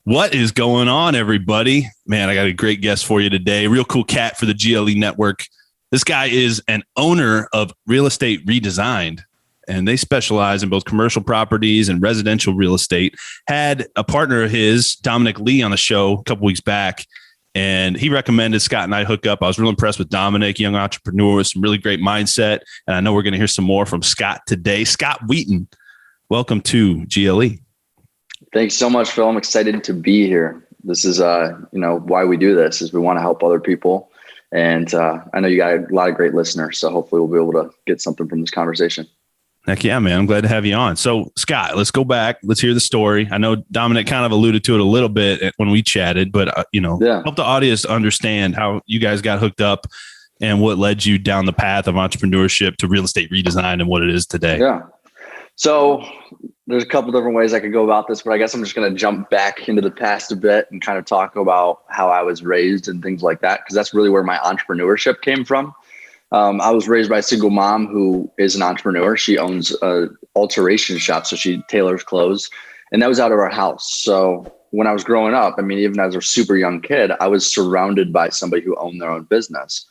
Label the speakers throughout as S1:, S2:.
S1: What is going on, everybody? Man, I got a great guest for you today. Real cool cat for the GLE Network. This guy is an owner of Real Estate Redesigned, and they specialize in both commercial properties and residential real estate. Had a partner of his, Dominic Lee, on the show a couple weeks back, and he recommended Scott and I hook up. I was really impressed with Dominic, young entrepreneur with some really great mindset, and I know we're going to hear some more from Scott today. Scott Wheaton, welcome to GLE.
S2: Thanks so much, Phil. I'm excited to be here. This is, why we do this is we want to help other people. And I know you got a lot of great listeners, so hopefully we'll be able to get something from this conversation.
S1: Heck yeah, man. I'm glad to have you on. So Scott, let's go back. Let's hear the story. I know Dominic kind of alluded to it a little bit when we chatted, but help the audience understand how you guys got hooked up and what led you down the path of entrepreneurship to Real Estate Redesigned and what it is today.
S2: Yeah. So there's a couple different ways I could go about this, but I guess I'm just going to jump back into the past a bit and kind of talk about how I was raised and things like that, because that's really where my entrepreneurship came from. I was raised by a single mom who is an entrepreneur. She owns an alteration shop, so she tailors clothes, and that was out of our house. So when I was growing up, even as a super young kid, I was surrounded by somebody who owned their own business.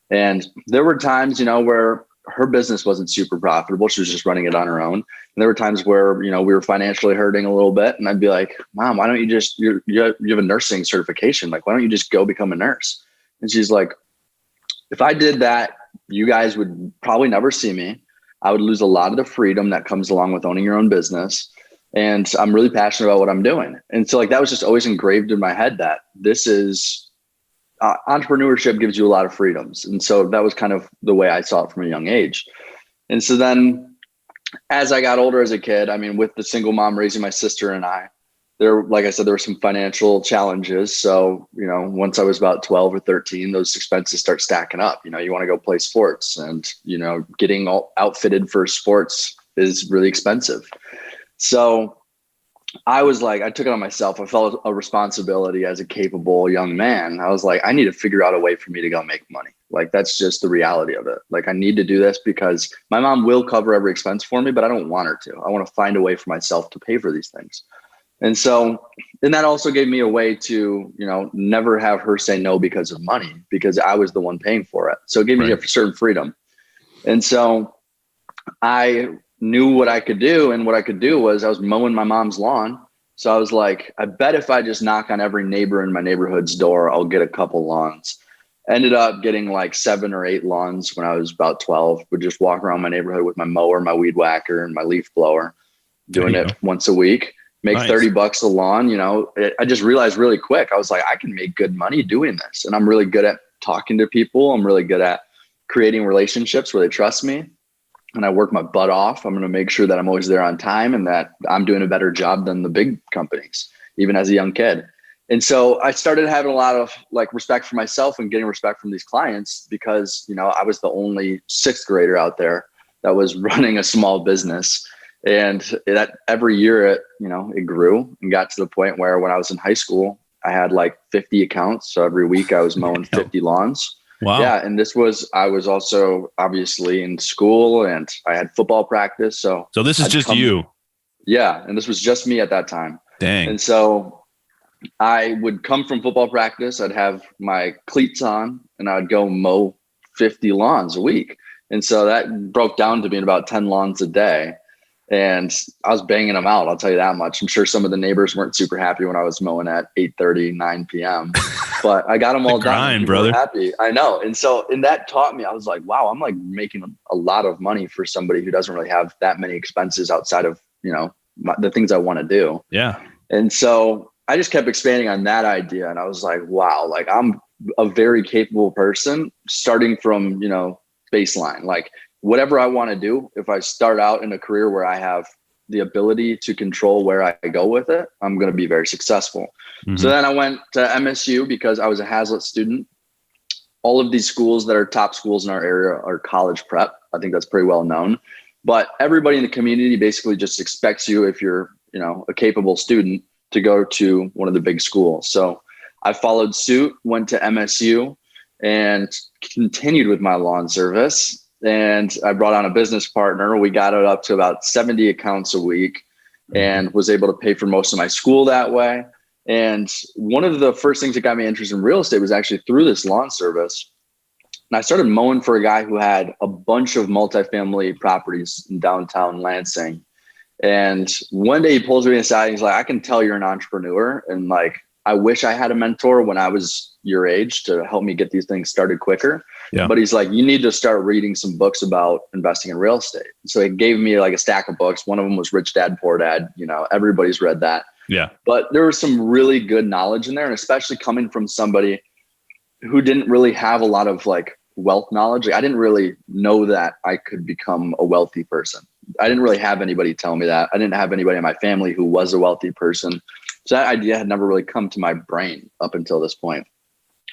S2: And there were times, where her business wasn't super profitable. She was just running it on her own. And there were times where, we were financially hurting a little bit. And I'd be like, Mom, why don't you just, you have a nursing certification. Like, why don't you just go become a nurse? And she's like, if I did that, you guys would probably never see me. I would lose a lot of the freedom that comes along with owning your own business. And I'm really passionate about what I'm doing. And so that was just always engraved in my head that this is, entrepreneurship gives you a lot of freedoms. And so that was kind of the way I saw it from a young age. And so then as I got older as a kid, with the single mom raising my sister and I, like I said, there were some financial challenges. So, once I was about 12 or 13, those expenses start stacking up. You want to go play sports and, getting all outfitted for sports is really expensive. So I was like, I took it on myself. I felt a responsibility as a capable young man. I was like, I need to figure out a way for me to go make money. Like, that's just the reality of it. Like, I need to do this because my mom will cover every expense for me, but I don't want her to. I want to find a way for myself to pay for these things. And that also gave me a way to, never have her say no because of money, because I was the one paying for it. So it gave me a certain freedom. And so I knew what I could do. And what I could do was I was mowing my mom's lawn. So I was like, I bet if I just knock on every neighbor in my neighborhood's door, I'll get a couple lawns. Ended up getting like 7 or 8 lawns when I was about 12. Would just walk around my neighborhood with my mower, my weed whacker, and my leaf blower, doing it once a week. Make nice. $30 a lawn. I just realized really quick, I was like, I can make good money doing this. And I'm really good at talking to people. I'm really good at creating relationships where they trust me. And I work my butt off. I'm going to make sure that I'm always there on time and that I'm doing a better job than the big companies, even as a young kid. And so I started having a lot of respect for myself and getting respect from these clients because, I was the only 6th grader out there that was running a small business. And that every year it grew and got to the point where when I was in high school, I had 50 accounts. So every week I was mowing 50 lawns. Wow. Yeah. And I was also obviously in school and I had football practice. So
S1: this is just you.
S2: Yeah. And this was just me at that time.
S1: Dang.
S2: And so I would come from football practice. I'd have my cleats on and I'd go mow 50 lawns a week. And so that broke down to being about 10 lawns a day. And I was banging them out. I'll tell you that much. I'm sure some of the neighbors weren't super happy when I was mowing at 8:30, 9 p.m. But I got them all done.
S1: Brother.
S2: Happy. I know. And that taught me, I was like, wow, I'm making a lot of money for somebody who doesn't really have that many expenses outside of, the things I want to do.
S1: Yeah.
S2: And so I just kept expanding on that idea. And I was like, wow, I'm a very capable person starting from, baseline. Whatever I want to do, if I start out in a career where I have the ability to control where I go with it, I'm going to be very successful. Mm-hmm. So then I went to MSU because I was a Hazlitt student. All of these schools that are top schools in our area are college prep. I think that's pretty well known. But everybody in the community basically just expects you, if you're, a capable student, to go to one of the big schools. So I followed suit, went to MSU, and continued with my lawn service. And I brought on a business partner. We got it up to about 70 accounts a week and was able to pay for most of my school that way. And one of the first things that got me interested in real estate was actually through this lawn service. And I started mowing for a guy who had a bunch of multifamily properties in downtown Lansing. And one day he pulls me aside and he's like, I can tell you're an entrepreneur. And like, I wish I had a mentor when I was your age to help me get these things started quicker.
S1: Yeah.
S2: But he's like, you need to start reading some books about investing in real estate. So he gave me like a stack of books. One of them was Rich Dad, Poor Dad. You know, everybody's read that.
S1: Yeah.
S2: But there was some really good knowledge in there. And especially coming from somebody who didn't really have a lot of like wealth knowledge. Like, I didn't really know that I could become a wealthy person. I didn't really have anybody tell me that. I didn't have anybody in my family who was a wealthy person. So that idea had never really come to my brain up until this point.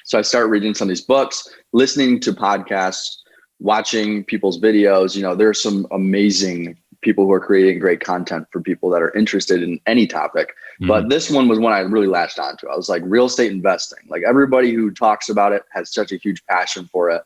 S2: So I started reading some of these books, listening to podcasts, watching people's videos. You know, there's some amazing people who are creating great content for people that are interested in any topic. Mm-hmm. But this one was one I really latched onto. I was like, real estate investing. Like, everybody who talks about it has such a huge passion for it.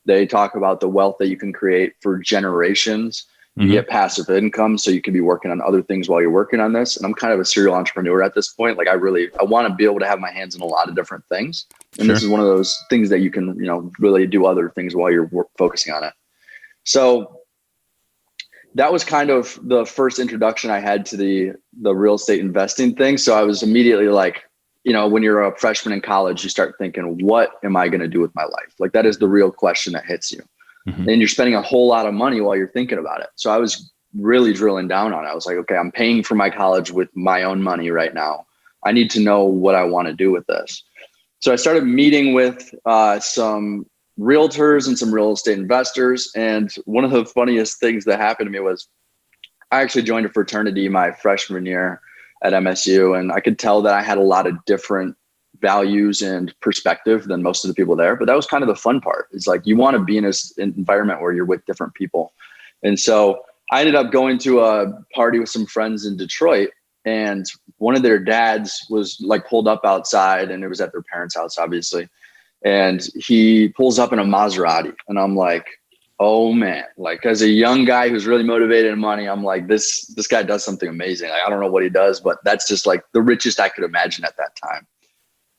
S2: They talk about the wealth that you can create for generations. You get passive income, so you can be working on other things while you're working on this. And I'm kind of a serial entrepreneur at this point. Like, I want to be able to have my hands in a lot of different things. And This is one of those things that you can, you know, really do other things while you're focusing on it. So that was kind of the first introduction I had to the real estate investing thing. So I was immediately like, you know, when you're a freshman in college, you start thinking, what am I going to do with my life? Like, that is the real question that hits you. And you're spending a whole lot of money while you're thinking about it. So I was really drilling down on it. I was like, okay, I'm paying for my college with my own money right now. I need to know what I want to do with this. So I started meeting with some realtors and some real estate investors. And one of the funniest things that happened to me was I actually joined a fraternity my freshman year at MSU. And I could tell that I had a lot of different values and perspective than most of the people there. But that was kind of the fun part. It's like, you want to be in an environment where you're with different people. And so I ended up going to a party with some friends in Detroit, and one of their dads was like pulled up outside, and it was at their parents' house, obviously. And he pulls up in a Maserati, and I'm like, oh man, like, as a young guy who's really motivated in money, I'm like, this guy does something amazing. Like, I don't know what he does, but that's just like the richest I could imagine at that time.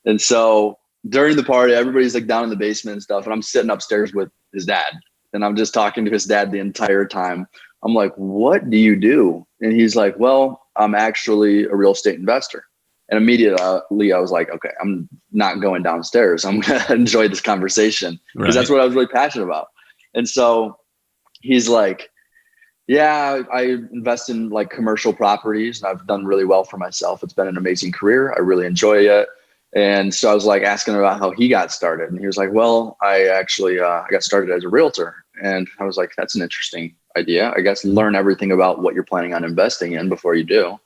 S2: And so during the party, everybody's like down in the basement and stuff. And I'm sitting upstairs with his dad, and I'm just talking to his dad the entire time. I'm like, what do you do? And he's like, well, I'm actually a real estate investor. And immediately I was like, okay, I'm not going downstairs. I'm going to enjoy this conversation, because that's what I was really passionate about. And so he's like, yeah, I invest in like commercial properties, and I've done really well for myself. It's been an amazing career. I really enjoy it. And so I was like asking about how he got started. And he was like, well, I actually I got started as a realtor. And I was like, that's an interesting idea. I guess learn everything about what you're planning on investing in before you do.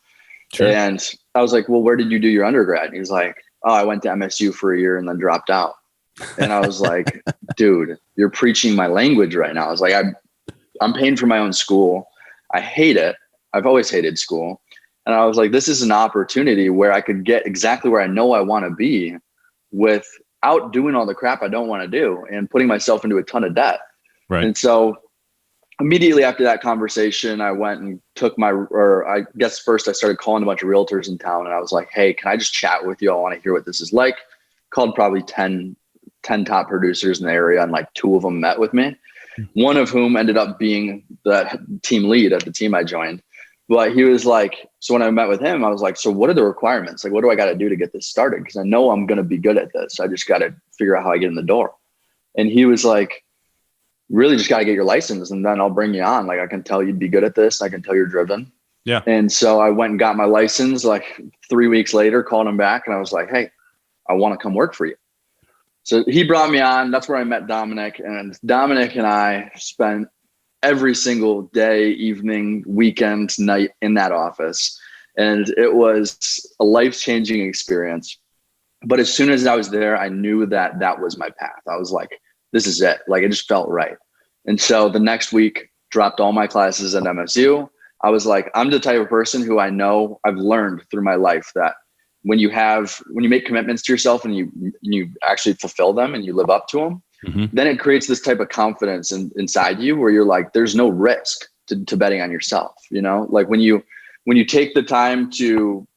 S2: Sure. And I was like, well, where did you do your undergrad? And he's like, oh, I went to MSU for a year and then dropped out. And I was like, dude, you're preaching my language right now. I was like, I'm paying for my own school. I hate it. I've always hated school. And I was like, this is an opportunity where I could get exactly where I know I want to be without doing all the crap I don't want to do and putting myself into a ton of debt. Right. And so immediately after that conversation, I went and I guess first I started calling a bunch of realtors in town, and I was like, hey, can I just chat with you? I want to hear what this is like. Called probably 10 top producers in the area, and like 2 of them met with me. One of whom ended up being the team lead at the team I joined. But he was like, so when I met with him, I was like, so what are the requirements? Like, what do I got to do to get this started? Because I know I'm going to be good at this. I just got to figure out how I get in the door. And he was like, really just got to get your license, and then I'll bring you on. Like, I can tell you'd be good at this. I can tell you're driven. Yeah. And so I went and got my license like 3 weeks later, called him back, and I was like, hey, I want to come work for you. So he brought me on. That's where I met Dominic, and Dominic and I spent every single day, evening, weekend, night in that office. And it was a life-changing experience. But as soon as I was there, I knew that that was my path. I was like, this is it. Like, it just felt right. And so the next week, dropped all my classes at MSU. I was like, I'm the type of person who I know I've learned through my life that when you make commitments to yourself and you actually fulfill them and you live up to them, then it creates this type of confidence inside you where you're like, there's no risk to betting on yourself. You know, like when you take the time to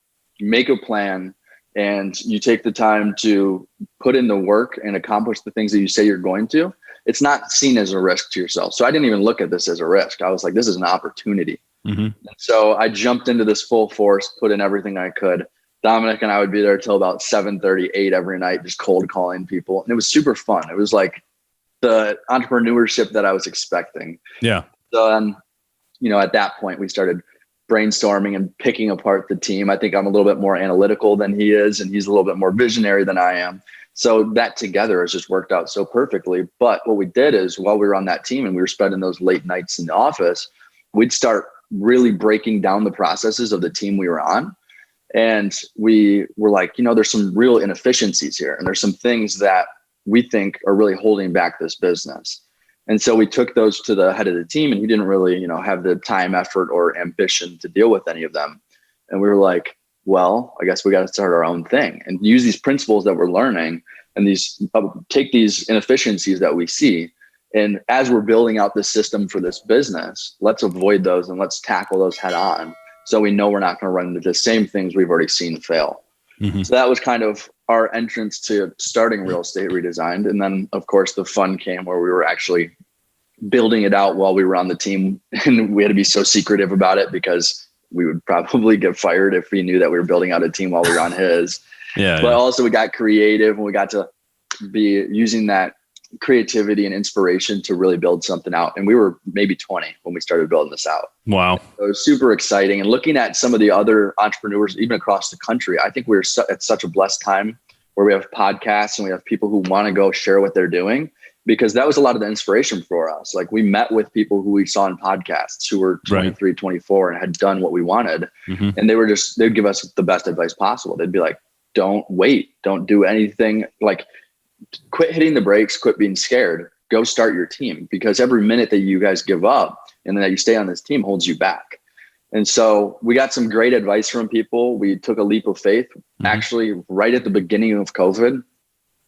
S2: make a plan and you take the time to put in the work and accomplish the things that you say you're going to, it's not seen as a risk to yourself. So I didn't even look at this as a risk. I was like, this is an opportunity. So I jumped into this full force, put in everything I could. Dominic and I would be there till about 7:30, 8 every night, just cold calling people. And it was super fun. It was like the entrepreneurship that I was expecting.
S1: Yeah.
S2: So, at that point we started brainstorming and picking apart the team. I think I'm a little bit more analytical than he is, and he's a little bit more visionary than I am. So that together has just worked out so perfectly. But what we did is, while we were on that team and we were spending those late nights in the office, we'd start really breaking down the processes of the team we were on. And we were like, there's some real inefficiencies here. And there's some things that we think are really holding back this business. And so we took those to the head of the team, and he didn't really, have the time, effort, or ambition to deal with any of them. And we were like, well, I guess we got to start our own thing and use these principles that we're learning and take these inefficiencies that we see. And as we're building out this system for this business, let's avoid those and let's tackle those head on. So we know we're not going to run into the same things we've already seen fail. So that was kind of our entrance to starting Real Estate Redesigned. And then, of course, the fun came where we were actually building it out while we were on the team. And we had to be so secretive about it because we would probably get fired if we knew that we were building out a team while we were on his. But also we got creative, and we got to be using that creativity and inspiration to really build something out. And we were maybe 20 when we started building this out.
S1: Wow.
S2: So it was super exciting. And looking at some of the other entrepreneurs, even across the country, I think we're at such a blessed time where we have podcasts and we have people who want to go share what they're doing, because that was a lot of the inspiration for us. Like, we met with people who we saw in podcasts who were 23, 24 and had done what we wanted. And they'd give us the best advice possible. They'd be like, don't wait, don't do anything. Like, quit hitting the brakes, quit being scared, go start your team, because every minute that you guys give up and then that you stay on this team holds you back. And so we got some great advice from people. We took a leap of faith. Actually, right at the beginning of COVID,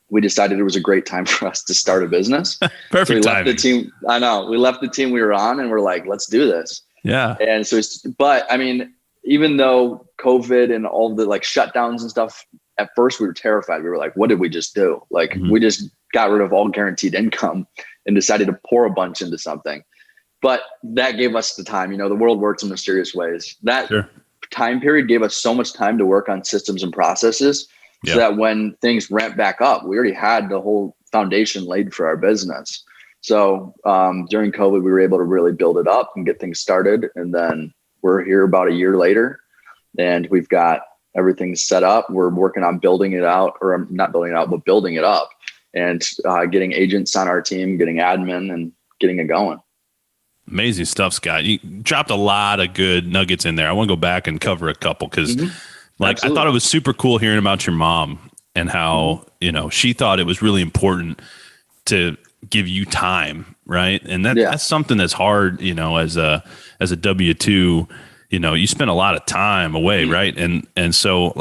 S2: we decided it was a great time for us to start a business.
S1: Perfect
S2: so we
S1: timing.
S2: left the team. I know, we left the team we were on and we're like, let's do this.
S1: Yeah.
S2: And so, but I mean, even though COVID and all the shutdowns and stuff, at first we were terrified. We were like, what did we just do? Like, we just got rid of all guaranteed income and decided to pour a bunch into something. But that gave us the time. The world works in mysterious ways. That time period gave us so much time to work on systems and processes so that when things ramp back up, we already had the whole foundation laid for our business. So during COVID, we were able to really build it up and get things started. And then we're here about a year later, and we've got everything set up. We're working on building it out, or not building it out, but building it up, and getting agents on our team, getting admin, and getting it going.
S1: Amazing stuff, Scott. You dropped a lot of good nuggets in there. I want to go back and cover a couple because I thought it was super cool hearing about your mom and how, she thought it was really important to give you time. Right. And that's something that's hard, as a W-2, you spend a lot of time away. Right. And so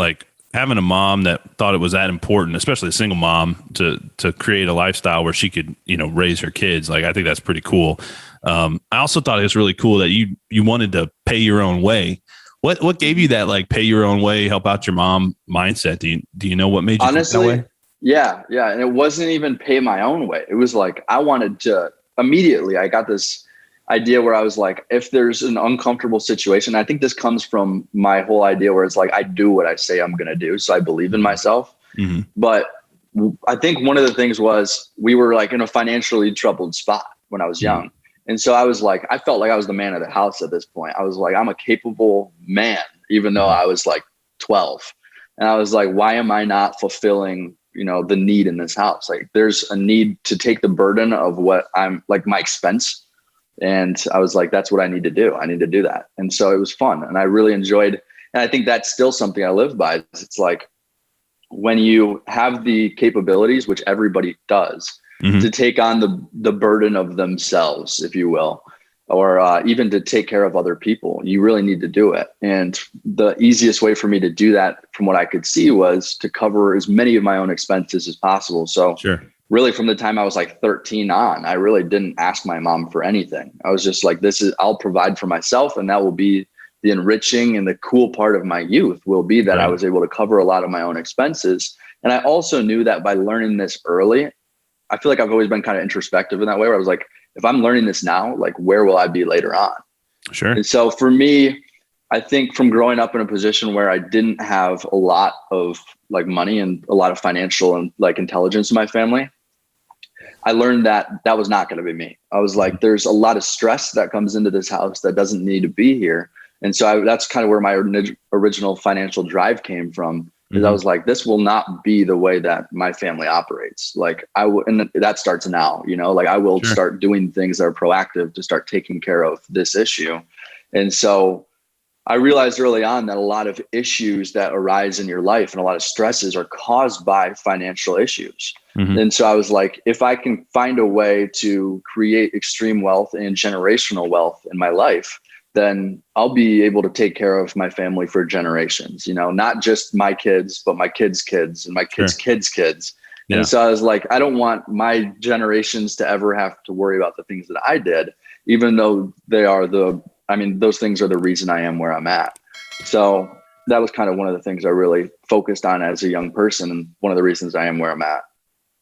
S1: having a mom that thought it was that important, especially a single mom, to create a lifestyle where she could, raise her kids. I think that's pretty cool. I also thought it was really cool that you wanted to pay your own way. What gave you that pay your own way, help out your mom mindset? Do you know what made you
S2: honestly
S1: think that way?
S2: Yeah. And it wasn't even pay my own way. It was I wanted to immediately. I got this idea where I was like, if there's an uncomfortable situation, I think this comes from my whole idea where it's I do what I say I'm going to do. So I believe in myself. But I think one of the things was we were in a financially troubled spot when I was young. And so I was I felt like I was the man of the house at this point. I was I'm a capable man, even though I was 12. And I was why am I not fulfilling, the need in this house? There's a need to take the burden of what I'm my expense. And I was that's what I need to do. I need to do that. And so it was fun. And I really enjoyed, and I think that's still something I live by. It's when you have the capabilities, which everybody does, to take on the burden of themselves, if you will, or even to take care of other people, you really need to do it. And the easiest way for me to do that, from what I could see, was to cover as many of my own expenses as possible. So really, from the time I was 13 on, I really didn't ask my mom for anything. I was just I'll provide for myself, and that will be the enriching and the cool part of my youth will be that I was able to cover a lot of my own expenses. And I also knew that by learning this early, I feel like I've always been kind of introspective in that way, where I was like, if I'm learning this now, like where will I be later on?
S1: Sure.
S2: And so for me, I think from growing up in a position where I didn't have a lot of like money and a lot of financial and like intelligence in my family, I learned that that was not going to be me. I was like, there's a lot of stress that comes into this house that doesn't need to be here. And so that's kind of where my original financial drive came from. Is I was like, this will not be the way that my family operates. Like and that starts now, you know, like I will start doing things that are proactive to start taking care of this issue. And so I realized early on that a lot of issues that arise in your life and a lot of stresses are caused by financial issues. And so I was like, if I can find a way to create extreme wealth and generational wealth in my life, then I'll be able to take care of my family for generations, you know, not just my kids, but my kids' kids and my kids' kids' kids. And so I was like, I don't want my generations to ever have to worry about the things that I did, even though they are those things are the reason I am where I'm at. So that was kind of one of the things I really focused on as a young person. And one of the reasons I am where I'm at.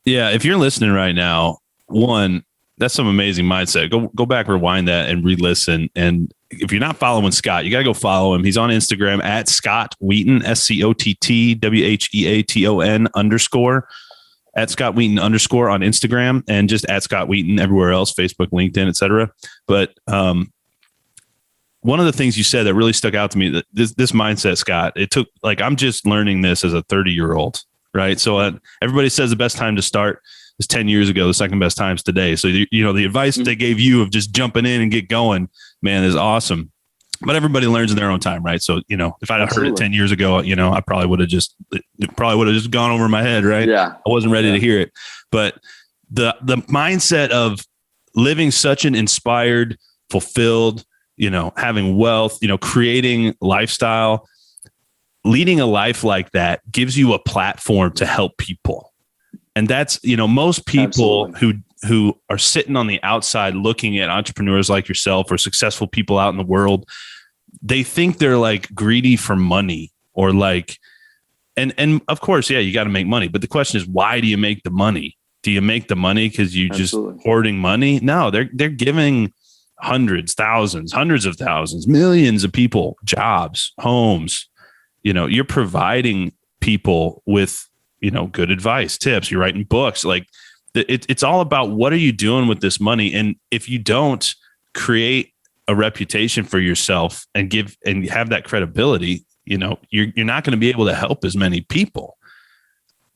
S2: Yeah.
S1: If you're listening right now, one, that's some amazing mindset. Go back, rewind that and re-listen. And if you're not following Scott, you got to go follow him. He's on Instagram at Scott Wheaton, ScottWheaton _ at Scott Wheaton _ on Instagram, and just at Scott Wheaton everywhere else, Facebook, LinkedIn, etc. But one of the things you said that really stuck out to me, that this mindset, Scott, it took like, I'm just learning this as a 30-year-old, right? So everybody says the best time to start is 10 years ago. The second best time is today. So, you know, the advice they gave you of just jumping in and get going, man, is awesome. But everybody learns in their own time, right? So, you know, if I'd heard it 10 years ago, you know, I probably would have just gone over my head, right?
S2: Yeah.
S1: I wasn't ready to hear it. But the mindset of living such an inspired, fulfilled, you know, having wealth, you know, creating lifestyle, leading a life like that gives you a platform to help people. And that's, you know, most people who are sitting on the outside looking at entrepreneurs like yourself or successful people out in the world, they think they're like greedy for money or like, and of course, yeah, you got to make money. But the question is, why do you make the money? Do you make the money because you just hoarding money? No, they're giving hundreds, thousands, hundreds of thousands, millions of people jobs, homes. You know, you're providing people with, you know, good advice, tips, you're writing books. Like it's all about what are you doing with this money? And if you don't create a reputation for yourself and have that credibility, you know, you're not going to be able to help as many people.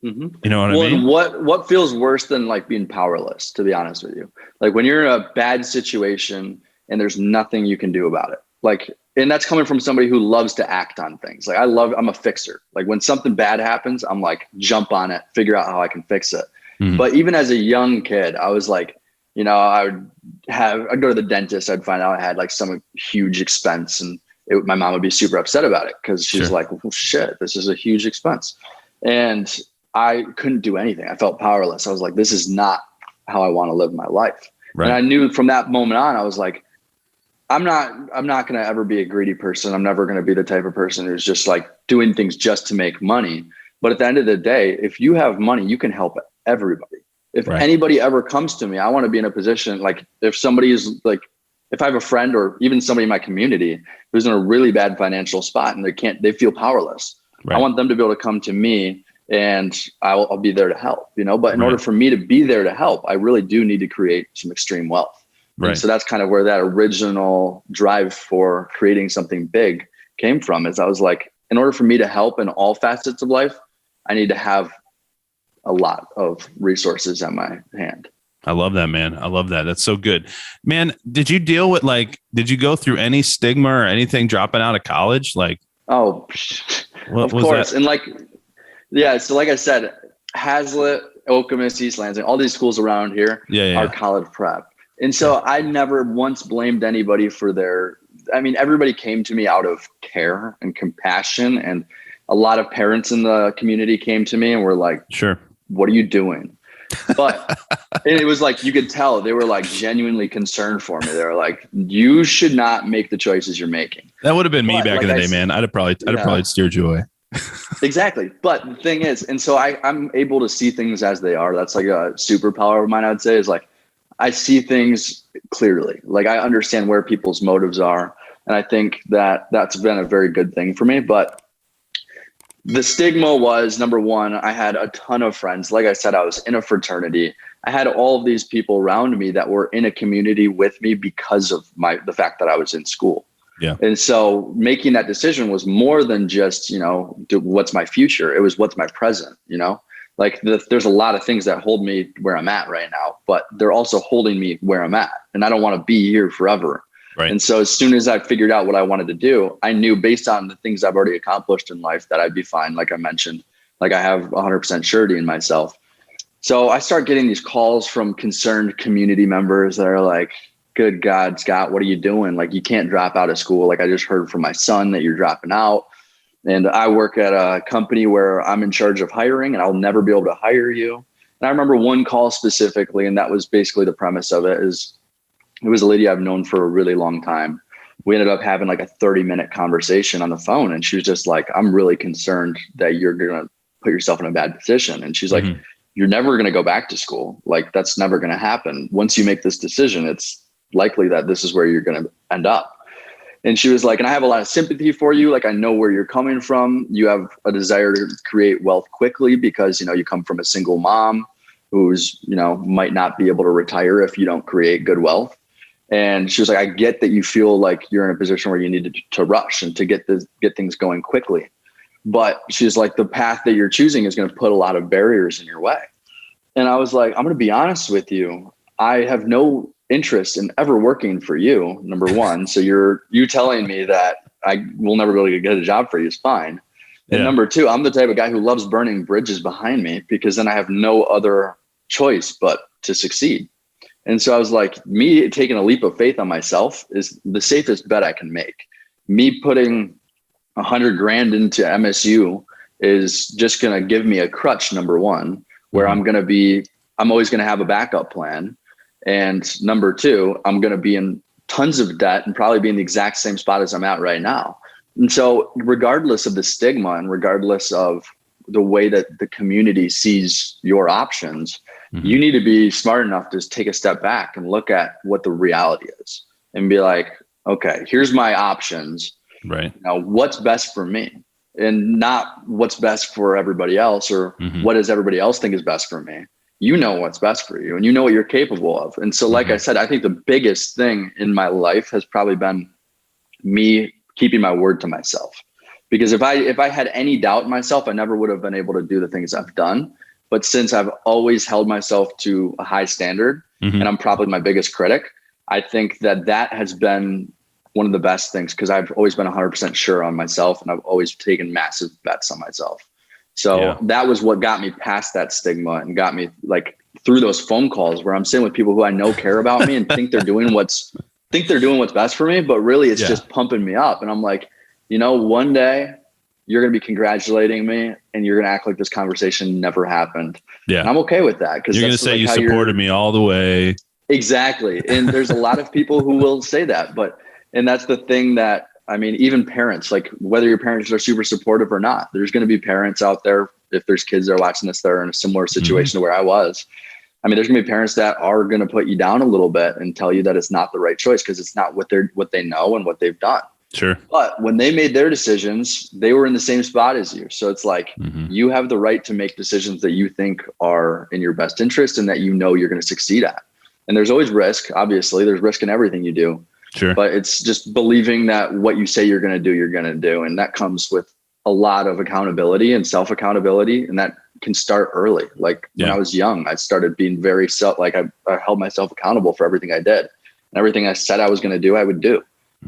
S1: You know what I mean? What feels worse than like being powerless, to be honest with you? Like when you're in a bad situation and there's nothing you can do about it. Like, and that's coming from somebody who loves to act on things. Like I'm a fixer. Like when something bad happens, I'm like, jump on it, figure out how I can fix it. But even as a young kid, I was like, you know, I'd go to the dentist. I'd find out I had like some huge expense and my mom would be super upset about it. Cause she's like, well, shit, this is a huge expense. And I couldn't do anything. I felt powerless. I was like, this is not how I want to live my life. Right. And I knew from that moment on, I was like, I'm not going to ever be a greedy person. I'm never going to be the type of person who's just like doing things just to make money. But at the end of the day, if you have money, you can help everybody. If anybody ever comes to me, I want to be in a position, like if somebody is like, if I have a friend or even somebody in my community who's in a really bad financial spot and they feel powerless. I want them to be able to come to me and I'll be there to help, you know, but in order for me to be there to help, I really do need to create some extreme wealth. And so that's kind of where that original drive for creating something big came from, is I was like, in order for me to help in all facets of life, I need to have a lot of resources at my hand. I love that, man. I love that. That's so good, man. Did you go through any stigma or anything dropping out of college? Like,
S2: of course. That? And like, yeah. So like I said, Hazlitt, Okemos, East Lansing, all these schools around here are college prep. And so I never once blamed anybody for everybody came to me out of care and compassion. And a lot of parents in the community came to me and were like, sure, what are you doing? But it was like, you could tell they were like genuinely concerned for me. They were like, you should not make the choices you're making.
S1: That would have been me back
S2: like
S1: in the day, man. I'd have probably steered you away.
S2: Exactly. But the thing is, and so I'm able to see things as they are. That's like a superpower of mine, I'd say, is like, I see things clearly. Like I understand where people's motives are. And I think that that's been a very good thing for me. But the stigma was, number one, I had a ton of friends. Like I said, I was in a fraternity. I had all of these people around me that were in a community with me because of the fact that I was in school.
S1: Yeah.
S2: And so making that decision was more than just, what's my future? It was what's my present, like there's a lot of things that hold me where I'm at right now, but they're also holding me where I'm at. And I don't want to be here forever.
S1: Right.
S2: And so as soon as I figured out what I wanted to do, I knew based on the things I've already accomplished in life that I'd be fine. Like I mentioned, like I have 100% surety in myself. So I start getting these calls from concerned community members that are like, good God, Scott, what are you doing? Like, you can't drop out of school. Like I just heard from my son that you're dropping out. And I work at a company where I'm in charge of hiring and I'll never be able to hire you. And I remember one call specifically, and that was basically the premise of it is, it was a lady I've known for a really long time. We ended up having like a 30-minute conversation on the phone. And she was just like, I'm really concerned that you're going to put yourself in a bad position. And she's like, you're never going to go back to school. Like that's never going to happen. Once you make this decision, it's likely that this is where you're going to end up. And she was like, and I have a lot of sympathy for you. Like, I know where you're coming from. You have a desire to create wealth quickly because, you come from a single mom who's, might not be able to retire if you don't create good wealth. And she was like, I get that you feel like you're in a position where you need to rush and to get things going quickly. But she's like, the path that you're choosing is going to put a lot of barriers in your way. And I was like, I'm going to be honest with you. I have no interest in ever working for you, number one. So you telling me that I will never be able to get a job for you is fine. And number two, I'm the type of guy who loves burning bridges behind me because then I have no other choice but to succeed. And so I was like, me taking a leap of faith on myself is the safest bet I can make. Me putting $100,000 into MSU is just going to give me a crutch, number one, where I'm always going to have a backup plan. And number two, I'm going to be in tons of debt and probably be in the exact same spot as I'm at right now. And so regardless of the stigma and regardless of the way that the community sees your options, you need to be smart enough to take a step back and look at what the reality is and be like, okay, here's my options.
S1: Right.
S2: Now, what's best for me and not what's best for everybody else or what does everybody else think is best for me? You know what's best for you and you know what you're capable of. And so, like I said, I think the biggest thing in my life has probably been me keeping my word to myself. Because if I had any doubt in myself, I never would have been able to do the things I've done. But since I've always held myself to a high standard and I'm probably my biggest critic, I think that has been one of the best things because I've always been 100% sure on myself and I've always taken massive bets on myself. So that was what got me past that stigma and got me like through those phone calls where I'm sitting with people who I know care about me and think they're doing what's best for me, but really it's just pumping me up. And I'm like, one day you're going to be congratulating me and you're going to act like this conversation never happened. Yeah. And I'm okay with that. Cause
S1: you're going to say you supported me all the way.
S2: Exactly. And there's a lot of people who will say that, and that's the thing that, even parents, like whether your parents are super supportive or not, there's going to be parents out there. If there's kids that are watching this, that are in a similar situation to where I was, there's going to be parents that are going to put you down a little bit and tell you that it's not the right choice because it's not what they know and what they've done.
S1: Sure.
S2: But when they made their decisions, they were in the same spot as you. So it's like you have the right to make decisions that you think are in your best interest and that you're going to succeed at. And there's always risk. Obviously, there's risk in everything you do.
S1: Sure.
S2: But it's just believing that what you say you're going to do, you're going to do. And that comes with a lot of accountability and self-accountability. And that can start early. Like when I was young, I started being very I held myself accountable for everything I did. And everything I said I was going to do, I would do.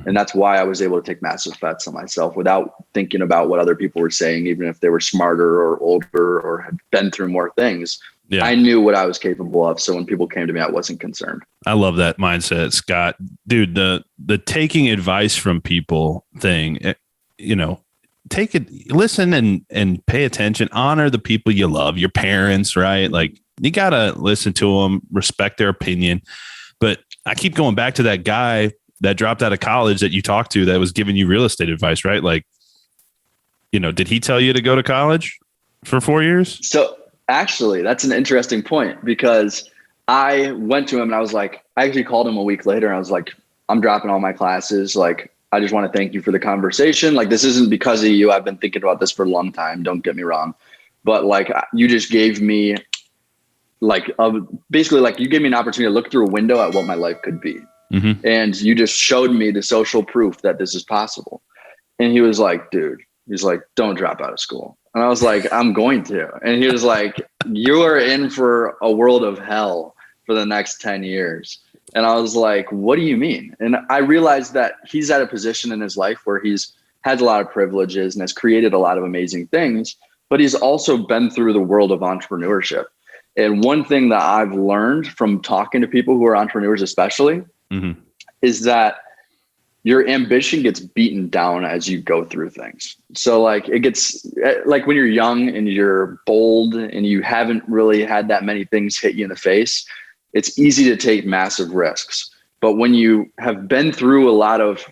S2: And that's why I was able to take massive bets on myself without thinking about what other people were saying, even if they were smarter or older or had been through more things. Yeah. I knew what I was capable of. So when people came to me, I wasn't concerned.
S1: I love that mindset, Scott. Dude, the taking advice from people thing, take it, listen and pay attention, honor the people you love, your parents, right? Like you got to listen to them, respect their opinion. But I keep going back to that guy that dropped out of college that you talked to that was giving you real estate advice, right? Like, did he tell you to go to college for 4 years?
S2: So actually, that's an interesting point, because I went to him and I was like, I actually called him a week later and I was like, I'm dropping all my classes. Like, I just want to thank you for the conversation. Like, this isn't because of you. I've been thinking about this for a long time. Don't get me wrong. But like, you just gave me basically like you gave me an opportunity to look through a window at what my life could be. Mm-hmm. And you just showed me the social proof that this is possible. And he was like, dude, he's like, don't drop out of school. And I was like, I'm going to. And he was like, you are in for a world of hell for the next 10 years. And I was like, what do you mean? And I realized that he's at a position in his life where he's had a lot of privileges and has created a lot of amazing things, but he's also been through the world of entrepreneurship. And one thing that I've learned from talking to people who are entrepreneurs, especially, mm-hmm. is that your ambition gets beaten down as you go through things. So like it gets like when you're young and you're bold and you haven't really had that many things hit you in the face, it's easy to take massive risks. But when you have been through a lot of,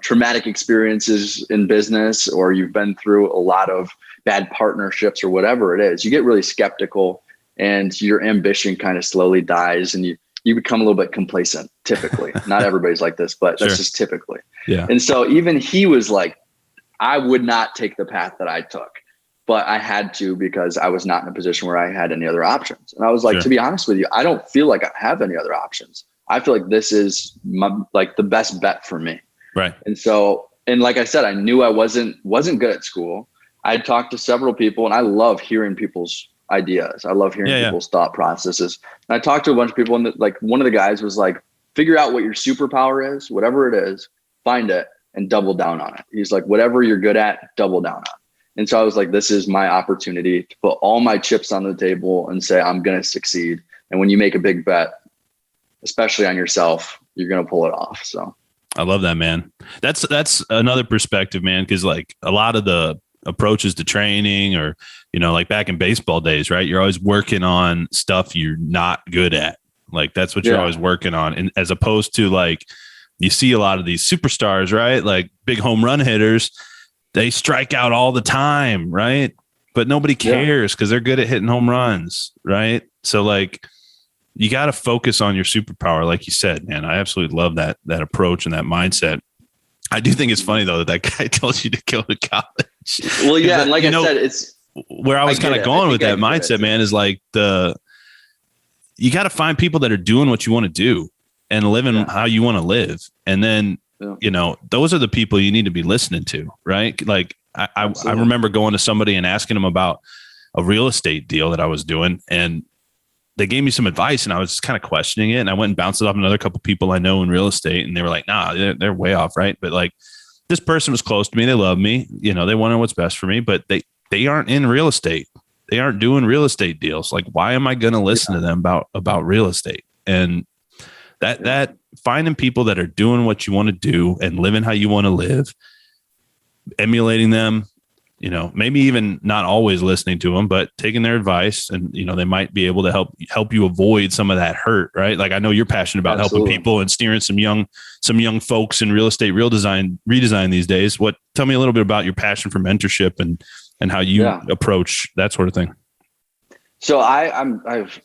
S2: traumatic experiences in business, or you've been through a lot of bad partnerships or whatever it is, you get really skeptical and your ambition kind of slowly dies and you become a little bit complacent, typically. Not everybody's like this, but that's just typically. Yeah. And so even he was like, I would not take the path that I took, but I had to because I was not in a position where I had any other options. And I was like, to be honest with you, I don't feel like I have any other options. I feel like this is the best bet for me. Right. And so, and like I said, I knew I wasn't good at school. I had talked to several people and I love hearing people's ideas. I love hearing people's thought processes. And I talked to a bunch of people and like one of the guys was like, figure out what your superpower is, whatever it is, find it and double down on it. He's like, whatever you're good at, double down on. And so I was like, this is my opportunity to put all my chips on the table and say, I'm going to succeed. And when you make a big bet, especially on yourself, you're going to pull it off. So
S1: I love that, man. That's another perspective, man. Cause like a lot of the approaches to training or, like back in baseball days, right? You're always working on stuff you're not good at. Like that's what you're always working on. And as opposed to like, you see a lot of these superstars, right? Like big home run hitters, they strike out all the time, right? But nobody cares because they're good at hitting home runs, right? So like, you got to focus on your superpower, like you said, man. I absolutely love that approach and that mindset. I do think it's funny though that guy told you to go to college.
S2: Well, yeah, and like I said, it's
S1: where I was kind of going with that mindset, man. Is like you got to find people that are doing what you want to do and living how you want to live, and then those are the people you need to be listening to, right? Like I remember going to somebody and asking them about a real estate deal that I was doing, and they gave me some advice and I was just kind of questioning it. And I went and bounced it off another couple people I know in real estate. And they were like, nah, they're way off. Right. But like this person was close to me. They love me. They wanted what's best for me, but they aren't in real estate. They aren't doing real estate deals. Like, why am I going to listen to them about real estate? And that finding people that are doing what you want to do and living how you want to live, emulating them, maybe even not always listening to them, but taking their advice and, they might be able to help you avoid some of that hurt, right? Like I know you're passionate about helping people and steering some young folks in real estate, redesign these days. Tell me a little bit about your passion for mentorship and how you approach that sort of thing.
S2: So I've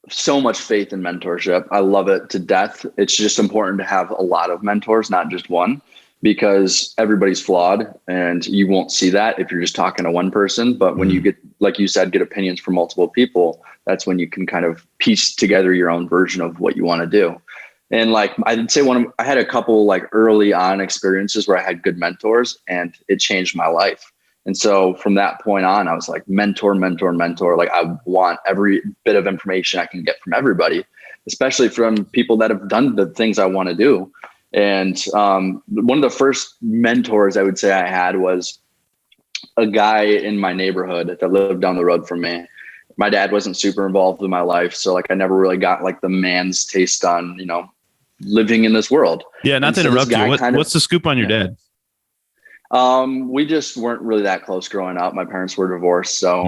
S2: so much faith in mentorship. I love it to death. It's just important to have a lot of mentors, not just one, because everybody's flawed and you won't see that if you're just talking to one person. But when you get, like you said, get opinions from multiple people, that's when you can kind of piece together your own version of what you want to do. And like, I'd say I had a couple like early on experiences where I had good mentors and it changed my life. And so from that point on, I was like, mentor. Like I want every bit of information I can get from everybody, especially from people that have done the things I want to do. And one of the first mentors I would say I had was a guy in my neighborhood that lived down the road from me. My dad wasn't super involved in my life. So like I never really got like the man's taste on, living in this world.
S1: Yeah, not to interrupt you. What's the scoop on your dad?
S2: We just weren't really that close growing up. My parents were divorced. So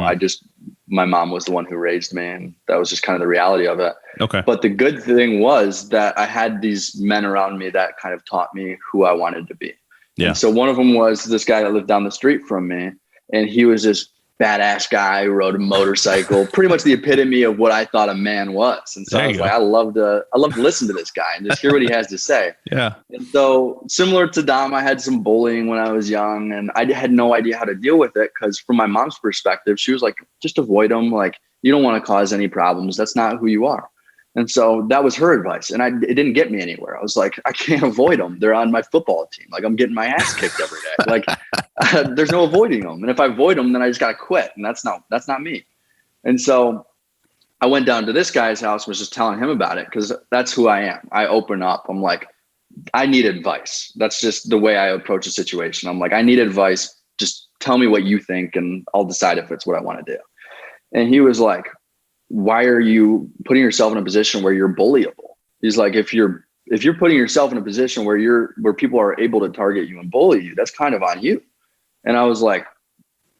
S2: my mom was the one who raised me, and that was just kind of the reality of it.
S1: Okay.
S2: But the good thing was that I had these men around me that kind of taught me who I wanted to be.
S1: Yeah.
S2: And so one of them was this guy that lived down the street from me, and he was this badass guy who rode a motorcycle, pretty much the epitome of what I thought a man was. And so I was like, I love to listen to this guy and just hear what he has to say.
S1: Yeah.
S2: And so similar to Dom, I had some bullying when I was young, and I had no idea how to deal with it, because from my mom's perspective, she was like, just avoid them. Like, you don't want to cause any problems. That's not who you are. And so that was her advice. And it didn't get me anywhere. I was like, I can't avoid them. They're on my football team. Like, I'm getting my ass kicked every day. Like, there's no avoiding them. And if I avoid them, then I just got to quit. And that's not me. And so I went down to this guy's house, was just telling him about it, because that's who I am. I open up. I'm like, I need advice. That's just the way I approach a situation. I'm like, I need advice. Just tell me what you think, and I'll decide if it's what I want to do. And he was like, why are you putting yourself in a position where you're bullyable? He's like, if you're putting yourself in a position where people are able to target you and bully you, that's kind of on you. And I was like,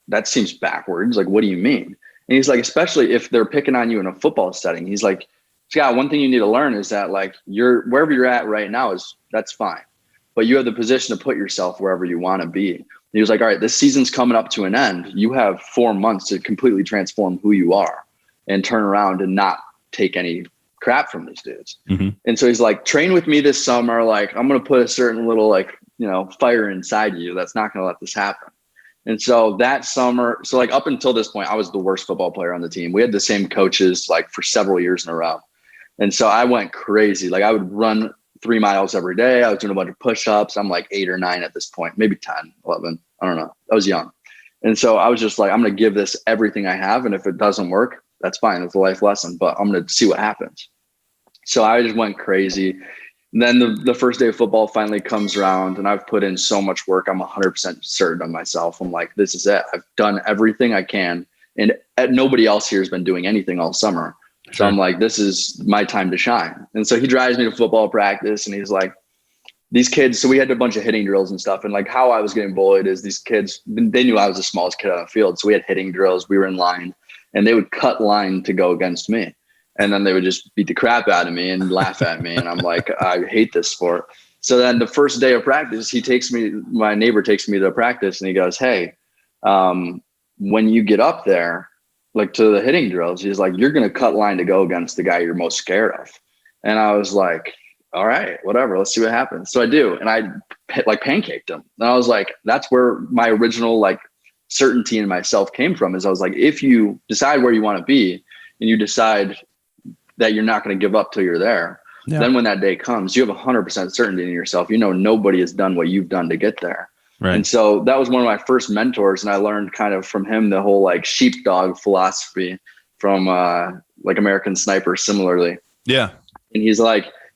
S2: that seems backwards. Like, what do you mean? And he's like, especially if they're picking on you in a football setting. He's like, Scott, one thing you need to learn is that, like, wherever you're at right now that's fine, but you have the position to put yourself wherever you want to be. And he was like, all right, this season's coming up to an end. You have 4 months to completely transform who you are and turn around and not take any crap from these dudes. Mm-hmm. And so he's like, train with me this summer. Like, I'm going to put a certain little, like, fire inside you that's not going to let this happen. And so that summer, so like up until this point, I was the worst football player on the team. We had the same coaches like for several years in a row. And so I went crazy. Like, I would run 3 miles every day. I was doing a bunch of push-ups. I'm like 8 or 9 at this point, maybe 10, 11. I don't know. I was young. And so I was just like, I'm going to give this everything I have. And if it doesn't work, that's fine. It's a life lesson, but I'm going to see what happens. So I just went crazy. And then the first day of football finally comes around, and I've put in so much work. I'm 100% certain of myself. I'm like, this is it. I've done everything I can. And nobody else here has been doing anything all summer. Sure. So I'm like, this is my time to shine. And so he drives me to football practice, and he's like, these kids, so we had a bunch of hitting drills and stuff. And like, how I was getting bullied is these kids, they knew I was the smallest kid on the field. So we had hitting drills. We were in line, and they would cut line to go against me. And then they would just beat the crap out of me and laugh at me. And I'm like, I hate this sport. So then the first day of practice, my neighbor takes me to practice, and he goes, hey, when you get up there, like to the hitting drills, he's like, you're going to cut line to go against the guy you're most scared of. And I was like, all right, whatever, let's see what happens. So I do. And I like pancaked him. And I was like, that's where my original like certainty in myself came from, is I was like, if you decide where you want to be and you decide that you're not going to give up till you're there, then when that day comes, you have 100% certainty in yourself. Nobody has done what you've done to get there. Right. And so that was one of my first mentors. And I learned kind of from him the whole like sheepdog philosophy from like American Sniper similarly. Yeah. And he's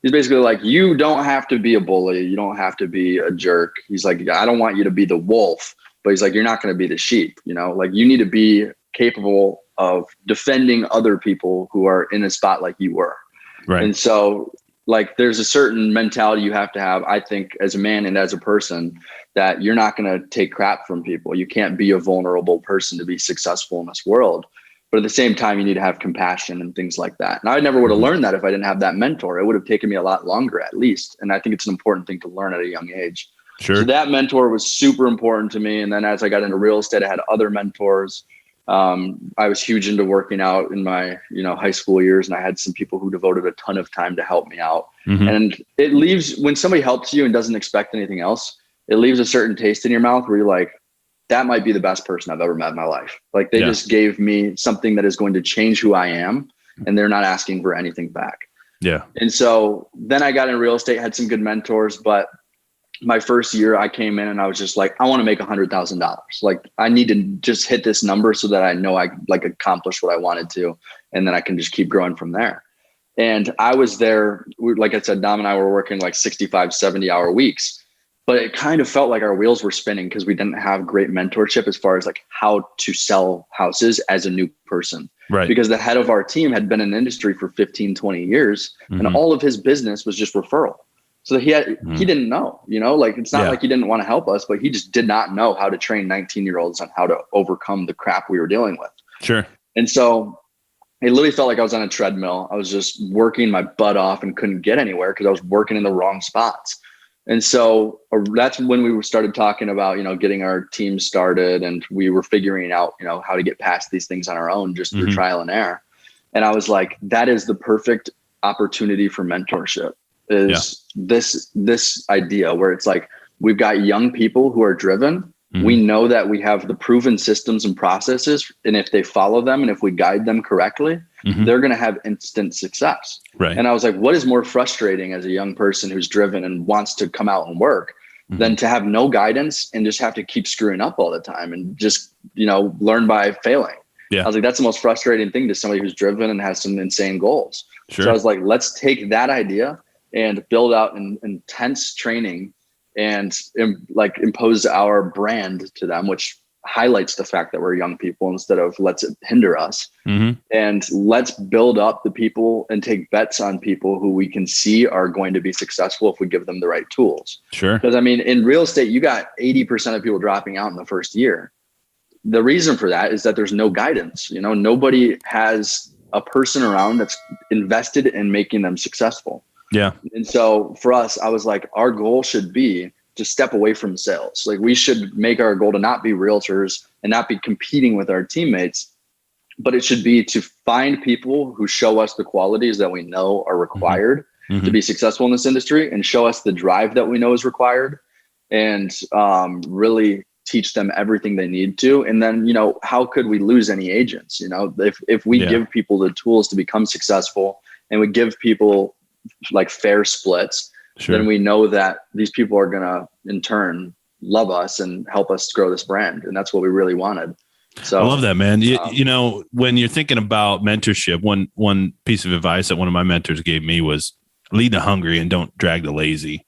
S2: basically like, you don't have to be a bully. You don't have to be a jerk. He's like, I don't want you to be the wolf, but he's like, you're not going to be the sheep. Like, you need to be capable of defending other people who are in a spot like you were. Right. And so like, there's a certain mentality you have to have, I think, as a man and as a person, that you're not going to take crap from people. You can't be a vulnerable person to be successful in this world. But at the same time, you need to have compassion and things like that. And I never would have learned that if I didn't have that mentor. It would have taken me a lot longer, at least. And I think it's an important thing to learn at a young age. Sure. So that mentor was super important to me. And then as I got into real estate, I had other mentors. I was huge into working out in my, high school years, and I had some people who devoted a ton of time to help me out. Mm-hmm. And it leaves, when somebody helps you and doesn't expect anything else, it leaves a certain taste in your mouth where you're like, that might be the best person I've ever met in my life. Like, they just gave me something that is going to change who I am, and they're not asking for anything back. Yeah. And so then I got in real estate, had some good mentors, but my first year I came in and I was just like, I want to make $100,000. Like, I need to just hit this number so that I know I like accomplished what I wanted to. And then I can just keep growing from there. And I was there, like I said, Dom and I were working like 65, 70-hour weeks. But it kind of felt like our wheels were spinning because we didn't have great mentorship as far as like how to sell houses as a new person. Right. Because the head of our team had been in the industry for 15, 20 years, mm-hmm. and all of his business was just referral. So he didn't know, like, it's not like he didn't want to help us, but he just did not know how to train 19-year-olds on how to overcome the crap we were dealing with. Sure. And so it literally felt like I was on a treadmill. I was just working my butt off and couldn't get anywhere because I was working in the wrong spots. And so that's when we started talking about, getting our team started, and we were figuring out, how to get past these things on our own just through trial and error. And I was like, that is the perfect opportunity for mentorship, is this idea where it's like, we've got young people who are driven. We know that we have the proven systems and processes, and if they follow them and if we guide them correctly, they're going to have instant success.
S1: Right.
S2: And I was like, what is more frustrating as a young person who's driven and wants to come out and work than to have no guidance and just have to keep screwing up all the time and just, learn by failing.
S1: Yeah.
S2: I was like, that's the most frustrating thing to somebody who's driven and has some insane goals. Sure. So I was like, let's take that idea and build out an intense training and impose our brand to them, which highlights the fact that we're young people instead of let's it hinder us. And let's build up the people and take bets on people who we can see are going to be successful if we give them the right tools.
S1: Sure.
S2: Because in real estate, you got 80% of people dropping out in the first year. The reason for that is that there's no guidance. Nobody has a person around that's invested in making them successful.
S1: Yeah.
S2: And so for us, I was like, our goal should be to step away from sales. Like, we should make our goal to not be realtors and not be competing with our teammates, but it should be to find people who show us the qualities that we know are required to be successful in this industry, and show us the drive that we know is required, and really teach them everything they need to. And then, how could we lose any agents? If we give people the tools to become successful, and we give people like fair splits, then we know that these people are going to in turn love us and help us grow this brand. And that's what we really wanted. So
S1: I love that, man. When you're thinking about mentorship, one piece of advice that one of my mentors gave me was lead the hungry and don't drag the lazy.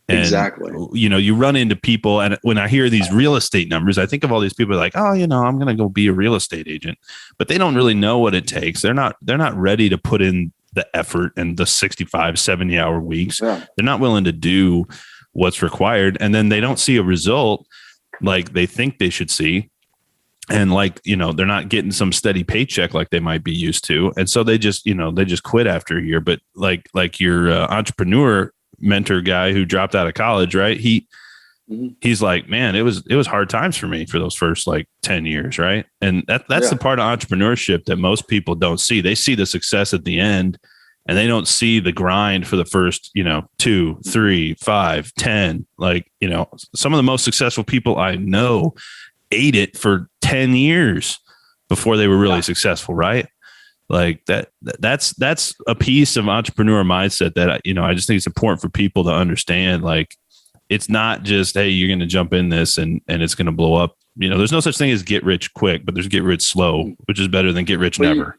S1: And,
S2: exactly.
S1: You run into people, and when I hear these real estate numbers, I think of all these people like, oh, I'm going to go be a real estate agent, but they don't really know what it takes. They're not ready to put in the effort and the 65, 70-hour weeks. Yeah. They're not willing to do what's required. And then they don't see a result like they think they should see. And they're not getting some steady paycheck like they might be used to. And so they just quit after a year. But like your entrepreneur mentor guy who dropped out of college, right? He's like, man, it was hard times for me for those first 10 years. Right. And that's the part of entrepreneurship that most people don't see. They see the success at the end, and they don't see the grind for the first, 2, 3, 5, 10. Some of the most successful people I know ate it for 10 years before they were really successful. Right. That's a piece of entrepreneur mindset that, I just think it's important for people to understand. It's not just, hey, you're going to jump in this and it's going to blow up. There's no such thing as get rich quick, but there's get rich slow, which is better than get rich never.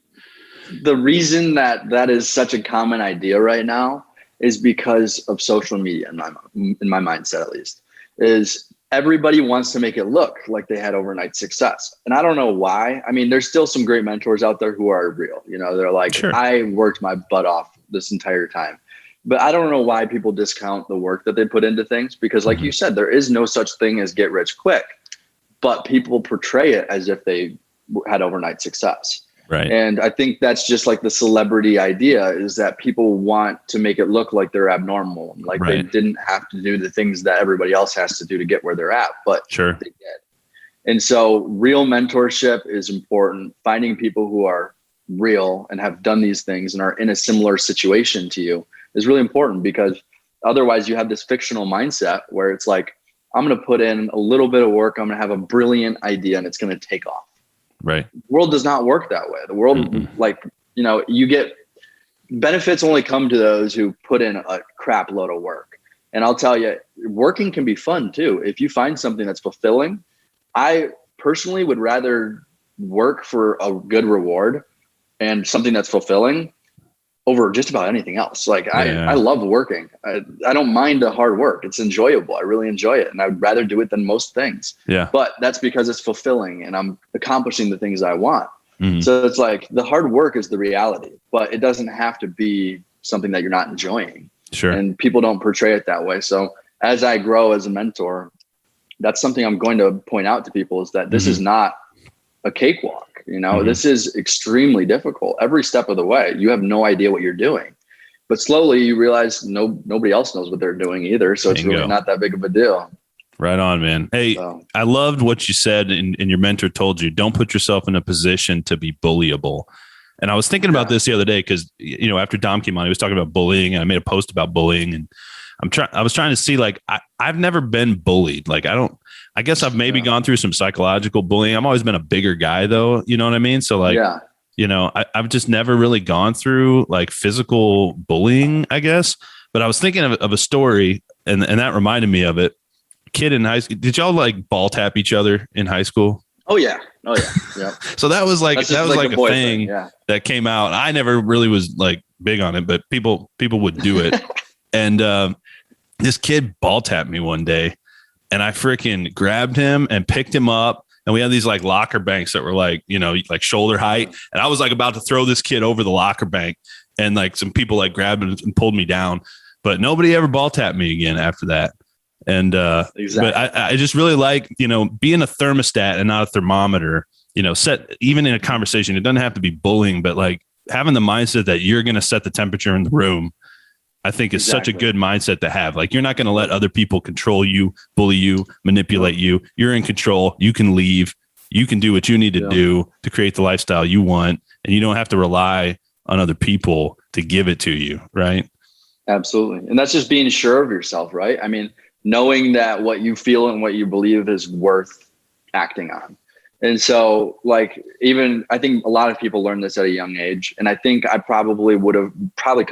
S2: The reason that is such a common idea right now is because of social media, in my mindset, at least, is everybody wants to make it look like they had overnight success. And I don't know why. There's still some great mentors out there who are real. They're like, sure, I worked my butt off this entire time. But I don't know why people discount the work that they put into things, because like you said, there is no such thing as get rich quick, but people portray it as if they had overnight success.
S1: Right.
S2: And I think that's just like the celebrity idea, is that people want to make it look like they're abnormal. They didn't have to do the things that everybody else has to do to get where they're at, but
S1: sure,
S2: they did. And so real mentorship is important. Finding people who are real and have done these things and are in a similar situation to you is really important, because otherwise you have this fictional mindset where it's like, I'm going to put in a little bit of work, I'm going to have a brilliant idea, and it's going to take off.
S1: Right.
S2: The world does not work that way. The world, you get benefits only come to those who put in a crap load of work. And I'll tell you, working can be fun too. If you find something that's fulfilling, I personally would rather work for a good reward and something that's fulfilling over just about anything else. I love working. I don't mind the hard work. It's enjoyable. I really enjoy it. And I'd rather do it than most things.
S1: Yeah.
S2: But that's because it's fulfilling and I'm accomplishing the things I want.
S1: Mm-hmm.
S2: So it's like the hard work is the reality, but it doesn't have to be something that you're not enjoying.
S1: Sure.
S2: And people don't portray it that way. So as I grow as a mentor, that's something I'm going to point out to people, is that this is not a cakewalk. This is extremely difficult. Every step of the way, you have no idea what you're doing. But slowly you realize nobody else knows what they're doing either. So it's really not that big of a deal.
S1: Right on, man. Hey, I loved what you said and your mentor told you, don't put yourself in a position to be bullyable. And I was thinking about this the other day because, after Dom came on, he was talking about bullying and I made a post about bullying and I was trying to see, like, I've never been bullied. Like, I guess I've maybe gone through some psychological bullying. I've always been a bigger guy though. You know what I mean? So like, I've just never really gone through like physical bullying, I guess. But I was thinking of a story and that reminded me of it. Kid in high school. Did y'all like ball tap each other in high school?
S2: Oh yeah. Yeah.
S1: So that was like a thing that came out. I never really was like big on it, but people would do it. And this kid ball tapped me one day and I freaking grabbed him and picked him up. And we had these like locker banks that were like, like shoulder height. And I was like about to throw this kid over the locker bank and like some people like grabbed him and pulled me down, but nobody ever ball tapped me again after that. And, but I just really like, being a thermostat and not a thermometer, set even in a conversation, it doesn't have to be bullying, but like having the mindset that you're going to set the temperature in the room, I think is such a good mindset to have. Like, you're not going to let other people control you, bully you, manipulate you. You're in control. You can leave. You can do what you need to do to create the lifestyle you want. And you don't have to rely on other people to give it to you. Right.
S2: Absolutely. And that's just being sure of yourself, right? I mean, knowing that what you feel and what you believe is worth acting on. And so like, even I think a lot of people learn this at a young age. And I think I probably could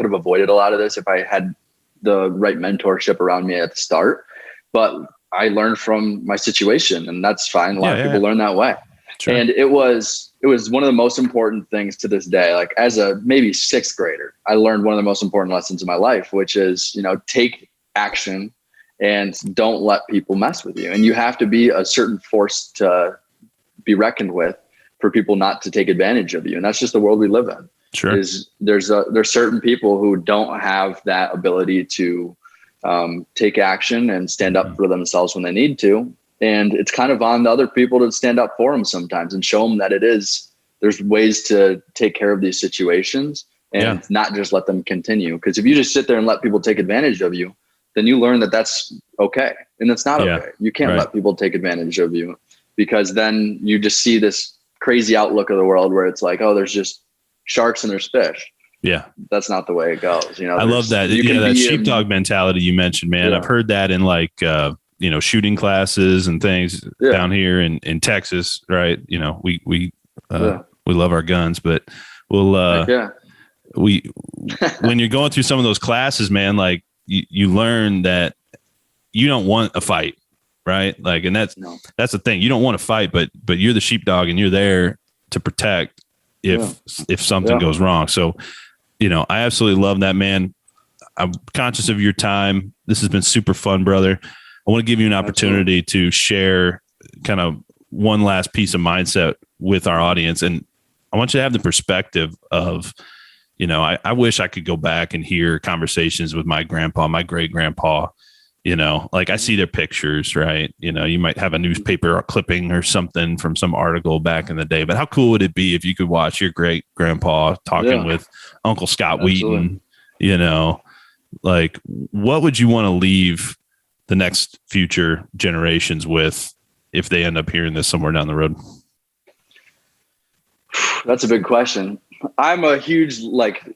S2: have avoided a lot of this if I had the right mentorship around me at the start, but I learned from my situation and that's fine. A lot of people learn that way. Sure. And it was one of the most important things to this day. Like as a maybe sixth grader, I learned one of the most important lessons in my life, which is, take action and don't let people mess with you. And you have to be a certain force to be reckoned with for people not to take advantage of you. And that's just the world we live in.
S1: Sure.
S2: There's certain people who don't have that ability to take action and stand up for themselves when they need to. And it's kind of on the other people to stand up for them sometimes and show them that there's ways to take care of these situations and not just let them continue. Because if you just sit there and let people take advantage of you, then you learn that that's okay. And it's not okay. You can't let people take advantage of you because then you just see this crazy outlook of the world where it's like, oh, there's just sharks and there's fish. Yeah. That's not the way it goes. I
S1: love that. That sheepdog mentality you mentioned, man. I've heard that in like, shooting classes and things down here in Texas. Right. We love our guns, but when you're going through some of those classes, man, like, you learn that you don't want a fight, right? Like, and that's the thing. You don't want to fight, but you're the sheepdog and you're there to protect if something goes wrong. So, I absolutely love that, man. I'm conscious of your time. This has been super fun, brother. I want to give you an opportunity to share kind of one last piece of mindset with our audience. And I want you to have the perspective of, I wish I could go back and hear conversations with my grandpa, my great grandpa, like I see their pictures, right? You might have a newspaper clipping or something from some article back in the day, but how cool would it be if you could watch your great grandpa talking with Uncle Scott Wheaton, like what would you want to leave the next future generations with if they end up hearing this somewhere down the road?
S2: That's a big question. I'm a huge,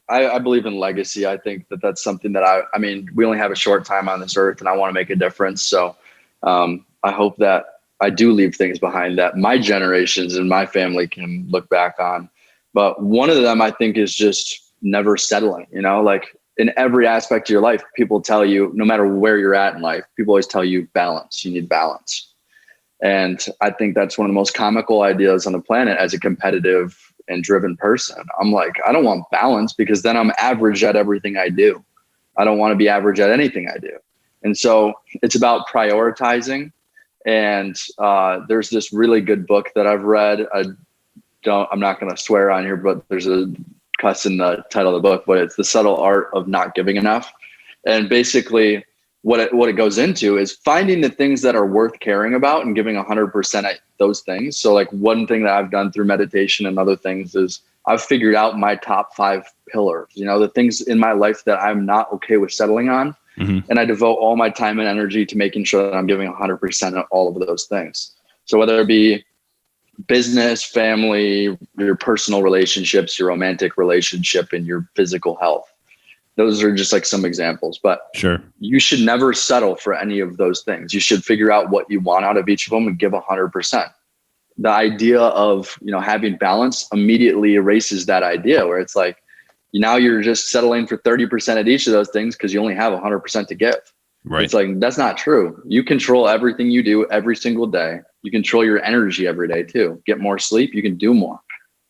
S2: I believe in legacy. I think that's something that I mean, we only have a short time on this earth and I want to make a difference. So I hope that I do leave things behind that my generations and my family can look back on. But one of them I think is just never settling, like in every aspect of your life, people tell you, no matter where you're at in life, people always tell you balance, you need balance. And I think that's one of the most comical ideas on the planet as a competitive and driven person. I'm like, I don't want balance because then I'm average at everything I do. I don't want to be average at anything I do. And so it's about prioritizing. And there's this really good book that I've read. I'm not going to swear on here, but there's a cuss in the title of the book, but it's The Subtle Art of Not Giving Enough. And basically what it goes into is finding the things that are worth caring about and giving 100% at those things. So like one thing that I've done through meditation and other things is I've figured out my top 5 pillars, the things in my life that I'm not okay with settling on. Mm-hmm. And I devote all my time and energy to making sure that I'm giving 100% of all of those things. So whether it be business, family, your personal relationships, your romantic relationship, and your physical health. Those are just like some examples, but
S1: sure,
S2: you should never settle for any of those things. You should figure out what you want out of each of them and give 100%. The idea of, having balance immediately erases that idea where it's like, now you're just settling for 30% at each of those things because you only have 100% to give.
S1: Right.
S2: It's like, that's not true. You control everything you do every single day. You control your energy every day too. Get more sleep, you can do more.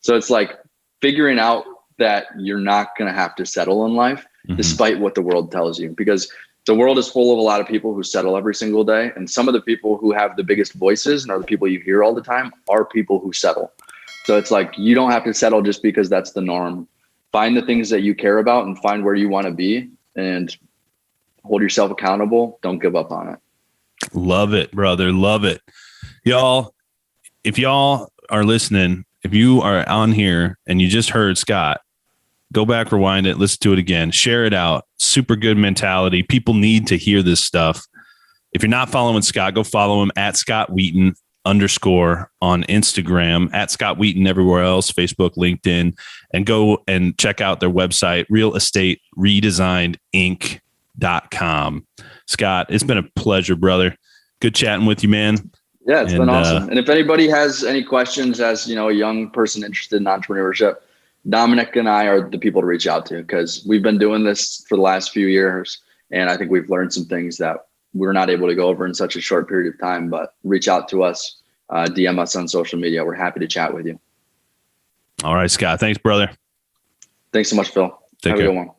S2: So it's like figuring out that you're not going to have to settle in life, mm-hmm. despite what the world tells you, because the world is full of a lot of people who settle every single day. And some of the people who have the biggest voices and are the people you hear all the time are people who settle. So it's like, you don't have to settle just because that's the norm. Find the things that you care about and find where you want to be and hold yourself accountable. Don't give up on it.
S1: Love it, brother. Love it. Y'all, if y'all are listening, if you are on here and you just heard Scott, go back, rewind it, listen to it again, share it out. Super good mentality. People need to hear this stuff. If you're not following Scott, go follow him at Scott Wheaton _ on Instagram, at Scott Wheaton everywhere else, Facebook, LinkedIn, and go and check out their website, Real Estate Redesigned Inc.com. Scott, it's been a pleasure, brother. Good chatting with you, man.
S2: Yeah, it's been awesome. And if anybody has any questions as, a young person interested in entrepreneurship, Dominic and I are the people to reach out to because we've been doing this for the last few years. And I think we've learned some things that we're not able to go over in such a short period of time, but reach out to us, DM us on social media. We're happy to chat with you.
S1: All right, Scott. Thanks, brother.
S2: Thanks so much, Phil.
S1: Take care.
S2: Have a good one.